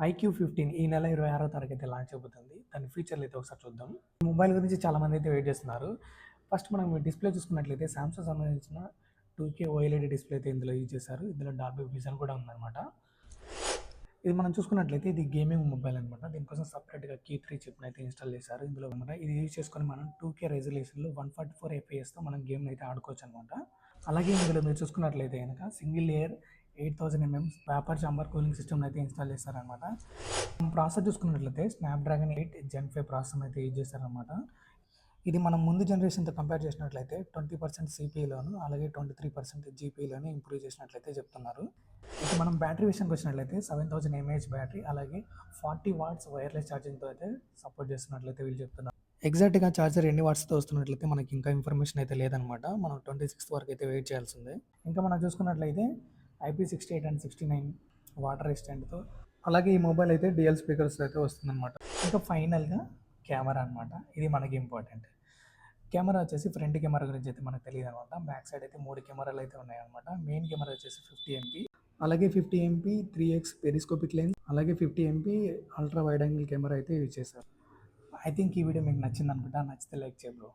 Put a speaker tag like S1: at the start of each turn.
S1: IQ15 ఈ నెల 26వ తారీఖు అయితే లాంచ్ అయిపోతుంది. దాని ఫీచర్లు అయితే ఒకసారి చూద్దాం. మొబైల్ గురించి చాలామంది అయితే వెయిట్ చేస్తున్నారు. ఫస్ట్ మనం డిస్ప్లే చూసుకున్నట్లయితే సామ్సంగ్ సంబంధించిన 2K OLED డిస్ప్లే అయితే ఇందులో యూజ్ చేశారు. ఇందులో డాల్బీ విజన్ కూడా ఉందన్నమాట. ఇది మనం చూసుకున్నట్లయితే ఇది గేమింగ్ మొబైల్ అనమాట. దీనికోసం సపరేట్గా Q3 చిప్ని అయితే ఇన్స్టాల్ చేశారు ఇందులో అనమాట. ఇది యూజ్ చేసుకొని మనం 2K రెజల్యూషన్లో 144 FPS తో మనం గేమ్ అయితే ఆడుకోవచ్చు అనమాట. అలాగే ఇందులో మీరు చూసుకున్నట్లయితే కనుక single layer 8000 mm vapour chamber cooling system అయితే ఇన్స్టాల్ చేశారనమాట. ప్రాసెసర్ చూసుకున్నట్లయితే స్నాప్డ్రాగన్ 8 Gen 5 ప్రాసెసర్ అయితే యూజ్ చేశారనమాట. ఇది మనం ముందు జనరేషన్తో కంపేర్ చేసినట్లయితే 20% సిపిఈలోను అలాగే 23% జీపీలోను ఇంప్రూవ్ చేసినట్లయితే చెప్తున్నారు. ఇక మనం బ్యాటరీ విషయానికి వచ్చినట్లయితే 7000 mAh బ్యాటరీ అలాగే 40 వాట్స్ వైర్లెస్ ఛార్జింగ్తో అయితే సపోర్ట్ చేస్తున్నట్లయితే వీళ్ళు చెప్తున్నారు. ఎగ్జాక్ట్గా ఛార్జర్ ఎన్ని వాట్స్తో వస్తున్నట్లయితే మనకి ఇంకా ఇన్ఫర్మేషన్ అయితే లేదనమాట. మనం 26th వరకు అయితే వెయిట్ చేయాల్సిందే. ఇంకా మనం చూసుకున్నట్లయితే IP68 అండ్ 69 వాటర్ రెసిస్టెంట్తో అలాగే ఈ మొబైల్ అయితే డ్యూయల్ స్పీకర్స్ అయితే వస్తుందన్నమాట. ఇంకా ఫైనల్గా కెమెరా అనమాట. ఇది మనకి ఇంపార్టెంట్. కెమెరా వచ్చేసి ఫ్రంట్ కెమెరా గురించి అయితే మనకు తెలియదు అనమాట. బ్యాక్ సైడ్ అయితే 3 కెమెరాలు అయితే ఉన్నాయన్నమాట. మెయిన్ కెమెరా వచ్చేసి 50 MP అలాగే 50 MP 3x పెరిస్కోపిక్ లెన్స్ అలాగే 50 MP ultra wide angle camera అయితే యూజ్ చేశారు. ఐ థింక్ ఈ వీడియో మీకు నచ్చింది అనుకుంటా. నచ్చితే లైక్ చేయ బ్రో.